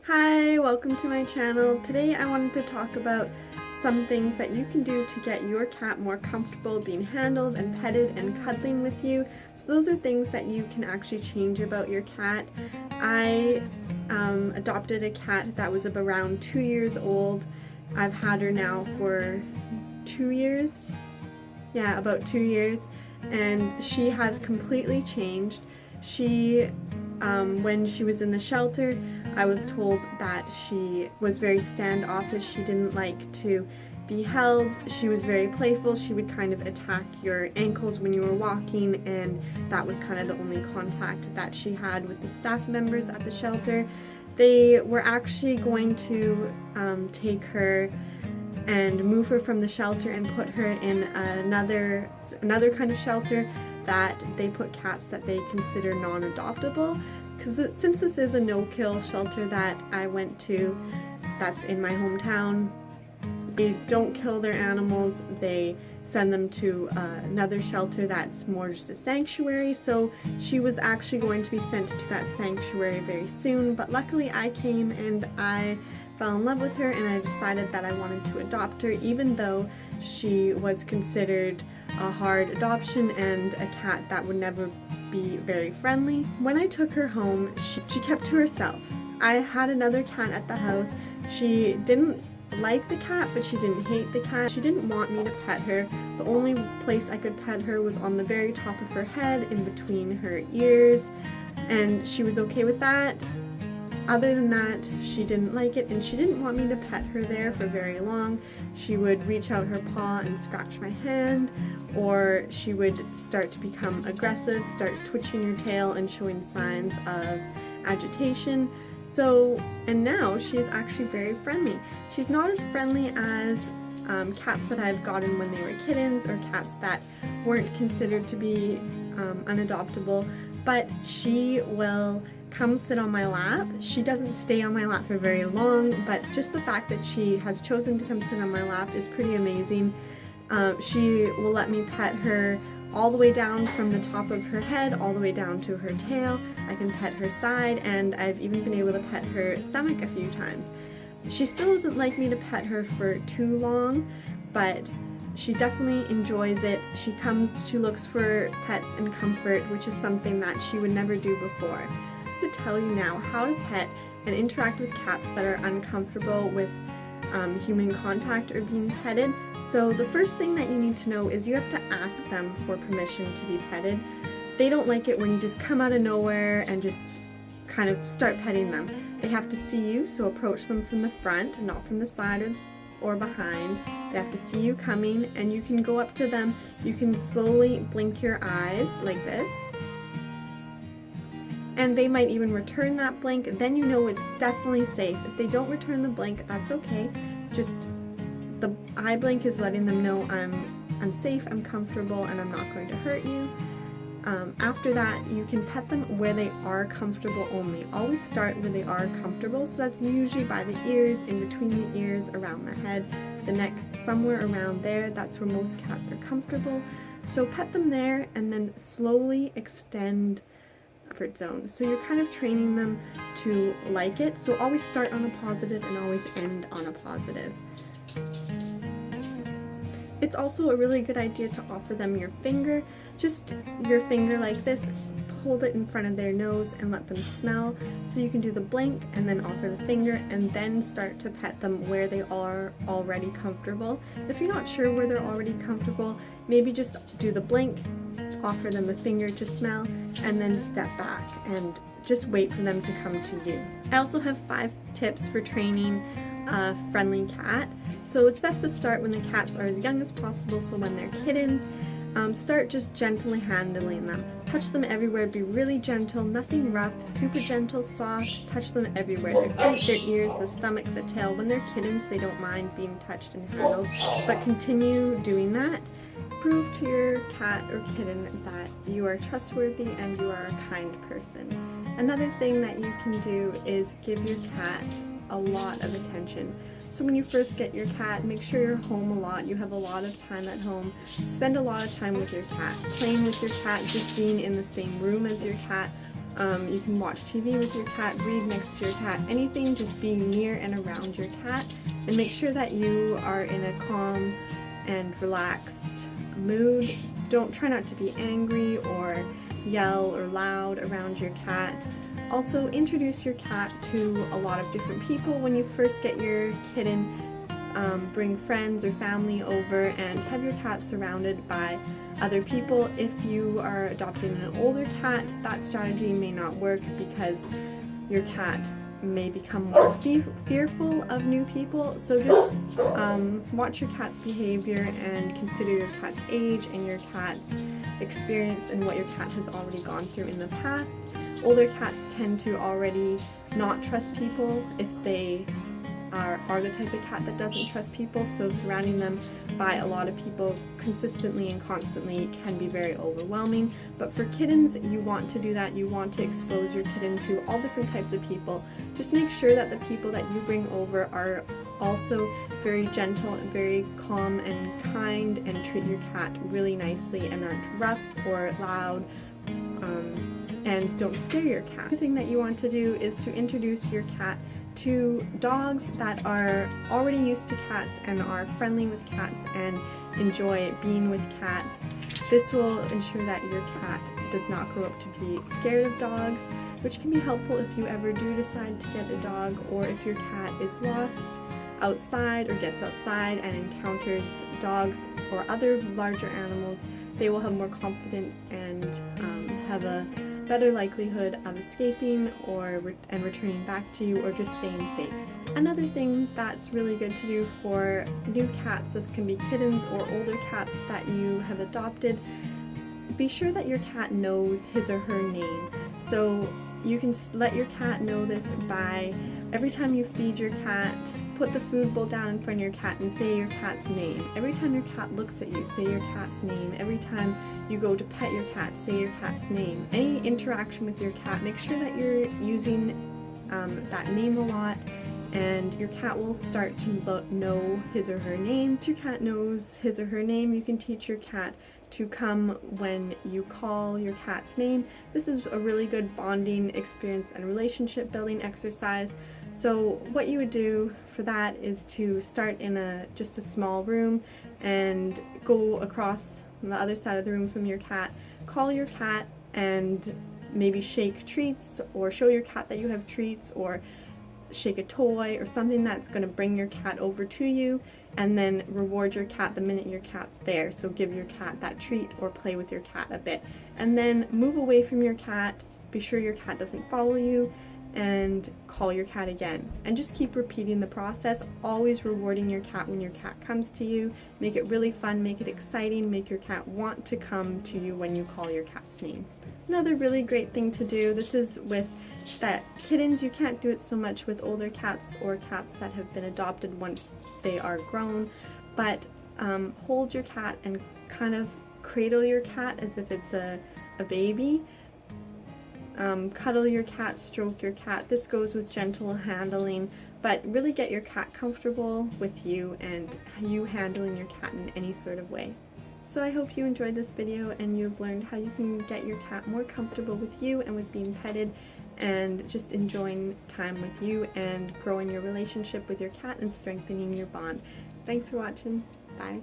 Hi, welcome to my channel. Today I wanted to talk about some things that you can do to get your cat more comfortable being handled and petted and cuddling with you. So those are things that you can actually change about your cat. I adopted a cat that was around 2 years old. I've had her now for 2 years. Yeah, about 2 years, and she has completely changed. When she was in the shelter, I was told that she was very standoffish. She didn't like to be held. She was very playful. She would kind of attack your ankles when you were walking, and that was kind of the only contact that she had with the staff members at the shelter. They were actually going to take her and move her from the shelter and put her in another kind of shelter that they put cats that they consider non-adoptable, because since this is a no-kill shelter that I went to that's in my hometown, they don't kill their animals. They send them to another shelter that's more just a sanctuary. So she was actually going to be sent to that sanctuary very soon, but luckily I came and I fell in love with her, and I decided that I wanted to adopt her, even though she was considered a hard adoption and a cat that would never be very friendly. When I took her home, she kept to herself. I had another cat at the house. She didn't like the cat, but she didn't hate the cat. She didn't want me to pet her. The only place I could pet her was on the very top of her head, in between her ears, and she was okay with that. Other than that, she didn't like it, and she didn't want me to pet her there for very long. She would reach out her paw and scratch my hand, or she would start to become aggressive, start twitching her tail and showing signs of agitation. And now she is actually very friendly. She's not as friendly as cats that I've gotten when they were kittens, or cats that weren't considered to be unadoptable, but she will come sit on my lap. She doesn't stay on my lap for very long, but just the fact that she has chosen to come sit on my lap is pretty amazing. She will let me pet her all the way down from the top of her head all the way down to her tail. I can pet her side, and I've even been able to pet her stomach a few times. She still doesn't like me to pet her for too long, but she definitely enjoys it. She looks for pets and comfort, which is something that she would never do before. To tell you now how to pet and interact with cats that are uncomfortable with human contact or being petted. So the first thing that you need to know is you have to ask them for permission to be petted. They don't like it when you just come out of nowhere and just kind of start petting them. They have to see you, so approach them from the front, not from the side or behind. They have to see you coming, and you can go up to them. You can slowly blink your eyes like this, and they might even return that blink. Then you know it's definitely safe. If they don't return the blink, that's okay. Just the eye blink is letting them know I'm safe, I'm comfortable, and I'm not going to hurt you. After that, you can pet them where they are comfortable only. Always start where they are comfortable, so that's usually by the ears, in between the ears, around the head, the neck, somewhere around there. That's where most cats are comfortable. So pet them there, and then slowly extend comfort zone. So you're kind of training them to like it. So always start on a positive and always end on a positive. It's also a really good idea to offer them your finger, just your finger like this. Hold it in front of their nose and let them smell. So you can do the blink and then offer the finger, and then start to pet them where they are already comfortable. If you're not sure where they're already comfortable, maybe just do the blink, offer them the finger to smell, and then step back and just wait for them to come to you. I also have 5 tips for training a friendly cat. So it's best to start when the cats are as young as possible, so when they're kittens. Start just gently handling them. Touch them everywhere, be really gentle, nothing rough, super gentle, soft, touch them everywhere. Their feet, their ears, the stomach, the tail. When they're kittens, they don't mind being touched and handled, but continue doing that. Prove to your cat or kitten that you are trustworthy and you are a kind person. Another thing that you can do is give your cat a lot of attention. So when you first get your cat, make sure you're home a lot, you have a lot of time at home. Spend a lot of time with your cat, playing with your cat, just being in the same room as your cat, You can watch TV with your cat, read next to your cat, anything, just being near and around your cat. And make sure that you are in a calm and relaxed mood. Try not to be angry or yell or loud around your cat. Also, introduce your cat to a lot of different people when you first get your kitten. Bring friends or family over and have your cat surrounded by other people. If you are adopting an older cat, that strategy may not work because your cat may become more fearful of new people. So just watch your cat's behavior and consider your cat's age and your cat's experience and what your cat has already gone through in the past. Older cats tend to already not trust people if they are the type of cat that doesn't trust people, so surrounding them by a lot of people consistently and constantly can be very overwhelming. But for kittens, you want to do that. You want to expose your kitten to all different types of people. Just make sure that the people that you bring over are also very gentle and very calm and kind and treat your cat really nicely and aren't rough or loud. And don't scare your cat. The thing that you want to do is to introduce your cat to dogs that are already used to cats and are friendly with cats and enjoy being with cats. This will ensure that your cat does not grow up to be scared of dogs, which can be helpful if you ever do decide to get a dog, or if your cat is lost outside or gets outside and encounters dogs or other larger animals. They will have more confidence and have a better likelihood of escaping and returning back to you, or just staying safe. Another thing that's really good to do for new cats, this can be kittens or older cats that you have adopted, be sure that your cat knows his or her name. So you can let your cat know this by every time you feed your cat, put the food bowl down in front of your cat and say your cat's name. Every time your cat looks at you, say your cat's name. Every time you go to pet your cat, say your cat's name. Any interaction with your cat, make sure that you're using that name a lot, and your cat will start to know his or her name. Once your cat knows his or her name, you can teach your cat to come when you call your cat's name. This is a really good bonding experience and relationship building exercise. So what you would do for that is to start in just a small room and go across the other side of the room from your cat, call your cat and maybe shake treats or show your cat that you have treats, or shake a toy or something that's going to bring your cat over to you, and then reward your cat the minute your cat's there. So give your cat that treat or play with your cat a bit, and then move away from your cat. Be sure your cat doesn't follow you, and call your cat again, and just keep repeating the process, always rewarding your cat when your cat comes to you. Make it really fun, make it exciting, make your cat want to come to you when you call your cat's name. Another really great thing to do, this is with kittens, you can't do it so much with older cats or cats that have been adopted once they are grown, but hold your cat and kind of cradle your cat as if it's a baby. Cuddle your cat, stroke your cat. This goes with gentle handling, but really get your cat comfortable with you and you handling your cat in any sort of way. So I hope you enjoyed this video and you've learned how you can get your cat more comfortable with you and with being petted, and just enjoying time with you and growing your relationship with your cat and strengthening your bond. Thanks for watching. Bye.